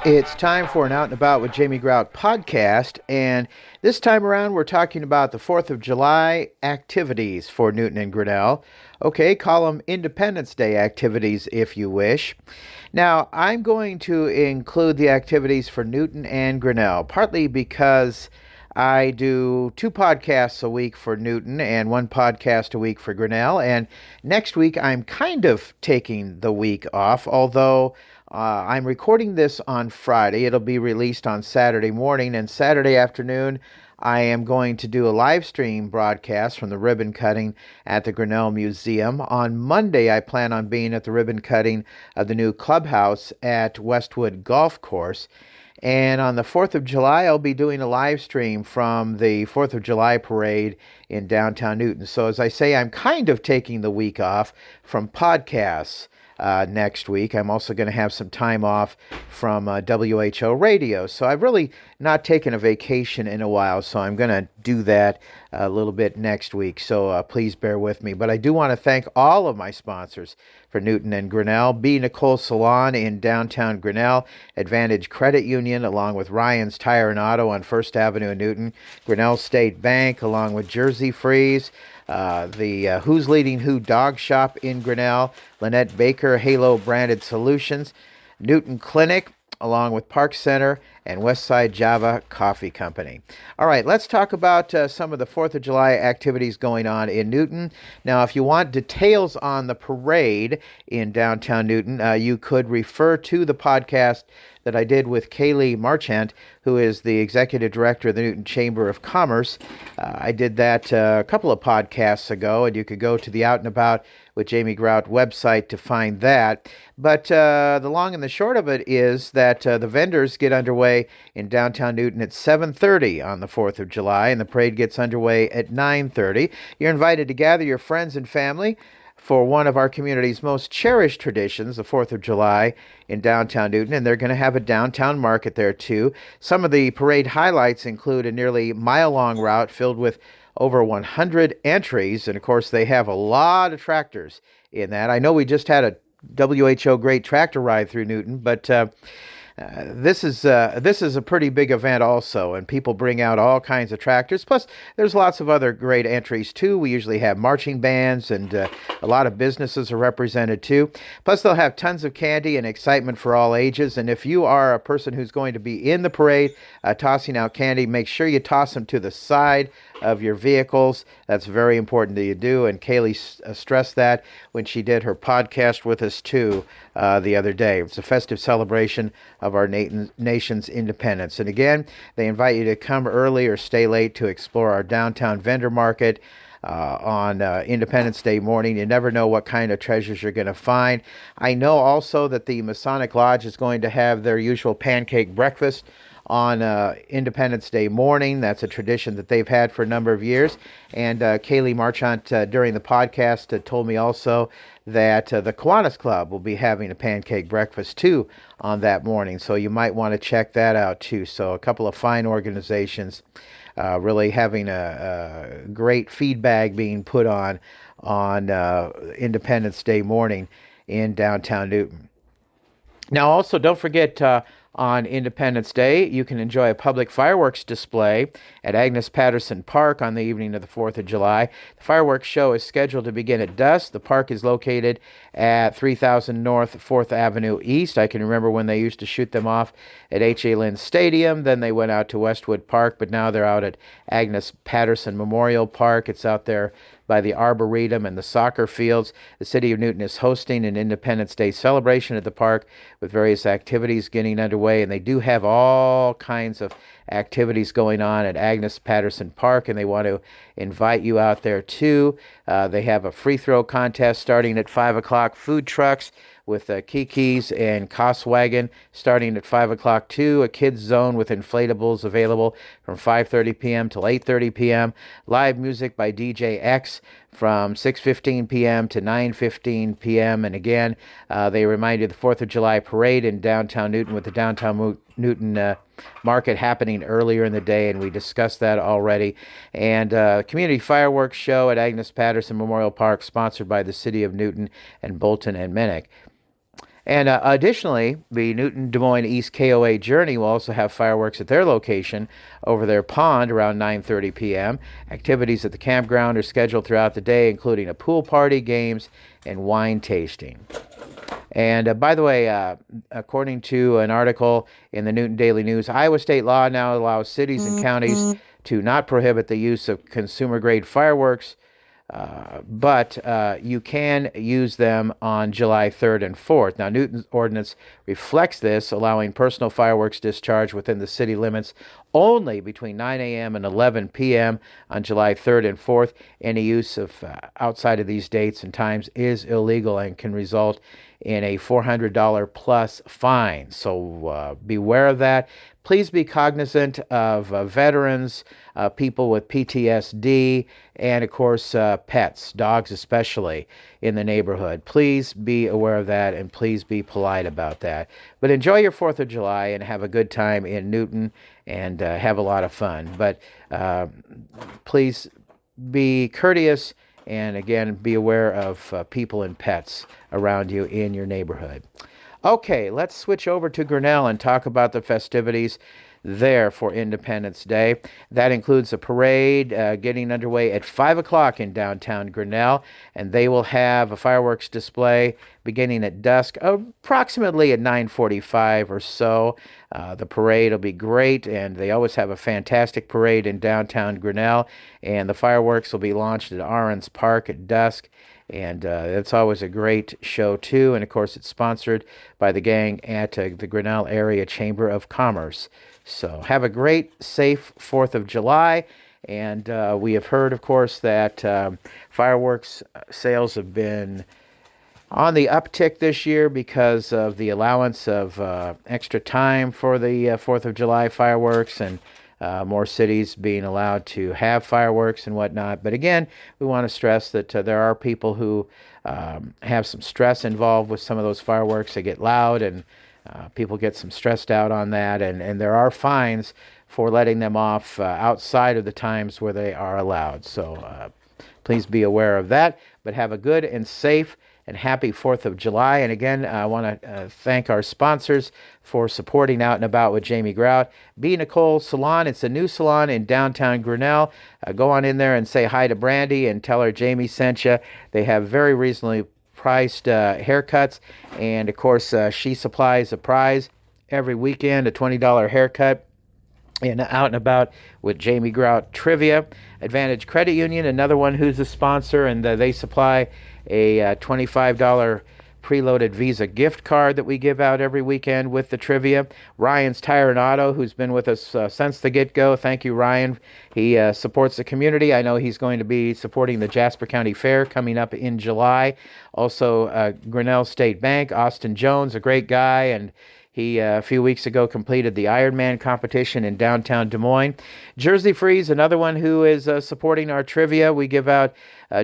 It's time for an Out and About with Jamie Grout podcast, and this time around we're talking about the 4th of July activities for Newton and Grinnell. Okay, call them Independence Day activities if you wish. Now, I'm going to include the activities for Newton and Grinnell, partly because I do 2 podcasts a week for Newton and 1 podcast a week for Grinnell, and next week I'm kind of taking the week off, although I'm recording this on Friday. It'll be released on Saturday morning, and Saturday afternoon I am going to do a live stream broadcast from the ribbon cutting at the Grinnell Museum. On Monday, I plan on being at the ribbon cutting of the new clubhouse at Westwood Golf Course. And on the 4th of July, I'll be doing a live stream from the 4th of July parade in downtown Newton. So as I say, I'm kind of taking the week off from podcasts. Next week. I'm also going to have some time off from WHO radio. So I've really not taken a vacation in a while, so I'm going to do that a little bit next week. So please bear with me. But I do want to thank all of my sponsors for Newton and Grinnell: B. Nicole Salon in downtown Grinnell, Advantage Credit Union, along with Ryan's Tire and Auto on First Avenue in Newton, Grinnell State Bank, along with Jersey Freeze, the Who's Leading Who Dog Shop in Grinnell, Lynette Baker Halo Branded Solutions, Newton Clinic, along with Park Center, and Westside Java Coffee Company. All right, let's talk about some of the 4th of July activities going on in Newton. Now, if you want details on the parade in downtown Newton, you could refer to the podcast that I did with Kaylee Marchant, who is the executive director of the Newton Chamber of Commerce. I did that a couple of podcasts ago, and you could go to the Out and About with Jamie Grout website to find that. But the long and the short of it is that the vendors get underway in downtown Newton at 7:30 on the 4th of July, and the parade gets underway at 9:30. You're invited to gather your friends and family for one of our community's most cherished traditions, the 4th of July in downtown Newton, and they're going to have a downtown market there too. Some of the parade highlights include a nearly mile-long route filled with over 100 entries, and of course they have a lot of tractors in that. I know we just had a WHO Great Tractor Ride through Newton, but this is a pretty big event also, and people bring out all kinds of tractors. Plus, there's lots of other great entries too. We usually have marching bands, and a lot of businesses are represented too. Plus, they'll have tons of candy and excitement for all ages. And if you are a person who's going to be in the parade tossing out candy, make sure you toss them to the side of your vehicles. That's very important that you do, and Kaylee stressed that when she did her podcast with us too the other day. It's a festive celebration of our nation's independence. And again, they invite you to come early or stay late to explore our downtown vendor market on Independence Day morning. You never know what kind of treasures you're going to find. I know also that the Masonic Lodge is going to have their usual pancake breakfast on Independence Day morning. That's a tradition that they've had for a number of years. And Kaylee Marchant during the podcast told me also that the Kiwanis Club will be having a pancake breakfast too on that morning. So you might want to check that out too. So a couple of fine organizations really having a great feedback being put on Independence Day morning in downtown Newton. Now also don't forget on Independence Day, you can enjoy a public fireworks display at Agnes Patterson Park on the evening of the 4th of July. The fireworks show is scheduled to begin at dusk. The park is located at 3000 North 4th Avenue East. I can remember when they used to shoot them off at H.A. Lynn Stadium. Then they went out to Westwood Park, but now they're out at Agnes Patterson Memorial Park. It's out there by the Arboretum and the soccer fields. The City of Newton is hosting an Independence Day celebration at the park with various activities getting underway, and they do have all kinds of activities going on at Agnes Patterson Park, and they want to invite you out there too. They have a free throw contest starting at 5 o'clock, food trucks with Kiki's and Coswagon starting at 5 o'clock too, a kids zone with inflatables available from 5:30 p.m. till 8:30 p.m., live music by DJ X from 6:15 p.m. to 9:15 p.m. And again, they remind you of the 4th of July parade in downtown Newton with the downtown Newton market happening earlier in the day, and we discussed that already. And community fireworks show at Agnes Patterson Memorial Park, sponsored by the City of Newton and Bolton and Minnick. And additionally, the Newton Des Moines East KOA Journey will also have fireworks at their location over their pond around 9:30 p.m. Activities at the campground are scheduled throughout the day, including a pool party, games, and wine tasting. And by the way, according to an article in the Newton Daily News, Iowa state law now allows cities and counties to not prohibit the use of consumer-grade fireworks, but you can use them on July 3rd and 4th. Now, Newton's ordinance reflects this, allowing personal fireworks discharge within the city limits only between 9 a.m. and 11 p.m. on July 3rd and 4th. Any use of outside of these dates and times is illegal and can result in a $400 plus fine. So beware of that. Please be cognizant of veterans, people with PTSD, and of course pets, dogs especially, in the neighborhood. Please be aware of that, and please be polite about that. But enjoy your 4th of July and have a good time in Newton, and have a lot of fun. But please be courteous, and again, be aware of people and pets around you in your neighborhood. Okay, let's switch over to Grinnell and talk about the festivities there for Independence Day. That includes a parade getting underway at 5 o'clock in downtown Grinnell, and they will have a fireworks display beginning at dusk, approximately at 9:45 or so. The parade will be great, and they always have a fantastic parade in downtown Grinnell, and the fireworks will be launched at Arons Park at dusk. And it's always a great show, too. And, of course, it's sponsored by the gang at the Grinnell Area Chamber of Commerce. So have a great, safe 4th of July. And we have heard, of course, that fireworks sales have been on the uptick this year because of the allowance of extra time for the 4th of July fireworks, and more cities being allowed to have fireworks and whatnot. But again, we want to stress that there are people who have some stress involved with some of those fireworks. They get loud, and people get some stressed out on that. And there are fines for letting them off outside of the times where they are allowed. So please be aware of that. But have a good and safe and happy 4th of July. And again, I want to thank our sponsors for supporting Out and About with Jamie Grout. B. Nicole Salon, it's a new salon in downtown Grinnell. Go on in there and say hi to Brandy and tell her Jamie sent you. They have very reasonably priced haircuts. And of course, she supplies a prize every weekend, a $20 haircut. And Out and About with Jamie Grout Trivia. Advantage Credit Union, another one who's a sponsor, and they supply a $25 preloaded Visa gift card that we give out every weekend with the trivia. Ryan's Tire and Auto, who's been with us since the get-go. Thank you, Ryan. He supports the community. I know he's going to be supporting the Jasper County Fair coming up in July. Also, Grinnell State Bank, Austin Jones, a great guy, and he, a few weeks ago, completed the Ironman competition in downtown Des Moines. Jersey Freeze, another one who is supporting our trivia. We give out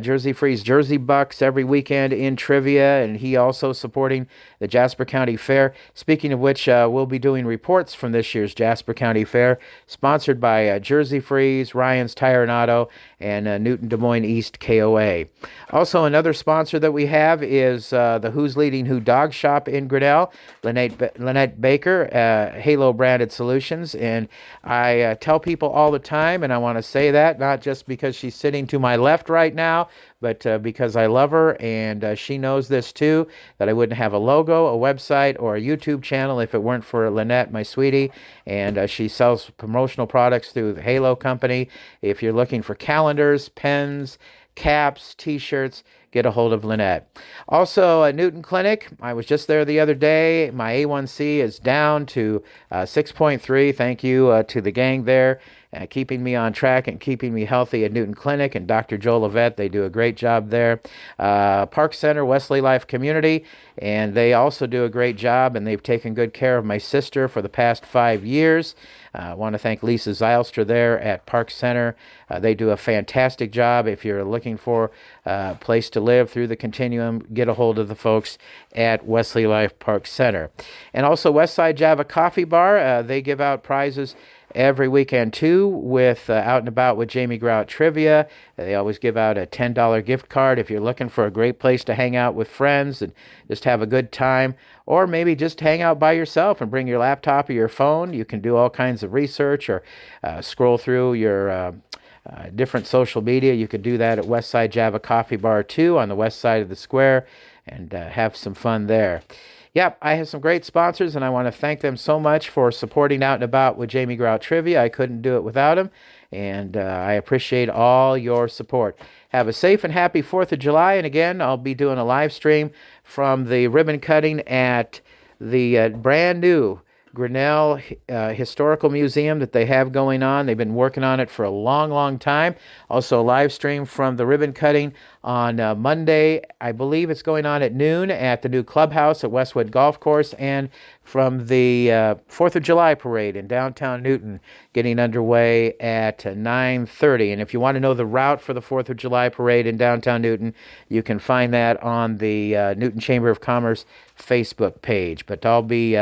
Jersey Freeze Jersey Bucks every weekend in trivia, and he also supporting the Jasper County Fair. Speaking of which, we'll be doing reports from this year's Jasper County Fair, sponsored by Jersey Freeze, Ryan's Tire and Auto, and Newton Des Moines East KOA. Also, another sponsor that we have is the Who's Leading Who Dog Shop in Grinnell, Lynette Baker, Halo Branded Solutions. And I tell people all the time, and I want to say that, not just because she's sitting to my left right now, but because I love her, and she knows this too, that I wouldn't have a logo, a website, or a YouTube channel if it weren't for Lynette, my sweetie. And she sells promotional products through the Halo Company. If you're looking for calendars, pens, caps, t-shirts, get a hold of Lynette. Also, Newton Clinic. I was just there the other day. My A1C is down to 6.3. Thank you to the gang there keeping me on track and keeping me healthy at Newton Clinic, and Dr. Joe Levette. They do a great job there. Park Center, Wesley Life Community, and they also do a great job, and they've taken good care of my sister for the past 5 years. I want to thank Lisa Zylstra there at Park Center. They do a fantastic job. If you're looking for a place to live through the continuum, get a hold of the folks at Wesley Life Park Center. And also Westside Java Coffee Bar. They give out prizes every weekend too with Out and About with Jamie Grout Trivia. They always give out a $10 gift card if you're looking for a great place to hang out with friends and just have a good time, or maybe just hang out by yourself and bring your laptop or your phone. You can do all kinds of research or scroll through your different social media. You could do that at Westside Java Coffee Bar too on the west side of the square and have some fun there. Yep, I have some great sponsors, and I want to thank them so much for supporting Out and About with Jamie Grout Trivia. I couldn't do it without them, and I appreciate all your support. Have a safe and happy 4th of July, and again, I'll be doing a live stream from the ribbon cutting at the brand new Grinnell Historical Museum that they have going on. They've been working on it for a long, long time. Also, a live stream from the ribbon cutting on Monday. I believe it's going on at noon at the new clubhouse at Westwood Golf Course, and from the 4th of July parade in downtown Newton getting underway at 9:30. And if you want to know the route for the 4th of July parade in downtown Newton, you can find that on the Newton Chamber of Commerce Facebook page. But I'll be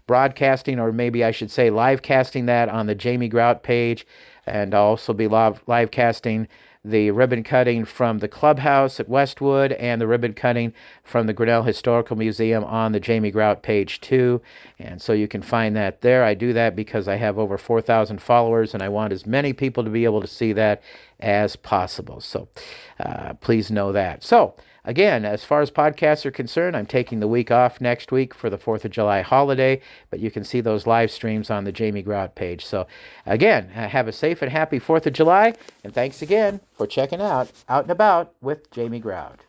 broadcasting, or maybe I should say live casting, that on the Jamie Grout page, and I'll also be live casting the ribbon cutting from the clubhouse at Westwood and the ribbon cutting from the Grinnell Historical Museum on the Jamie Grout page too. And so you can find that there. I do that because I have over 4,000 followers, and I want as many people to be able to see that as possible. So please know that. So again, as far as podcasts are concerned, I'm taking the week off next week for the 4th of July holiday, but you can see those live streams on the Jamie Grout page. So again, have a safe and happy 4th of July, and thanks again for checking out and About with Jamie Grout.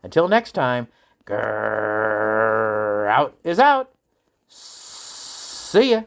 Until next time, Grout is out. See ya.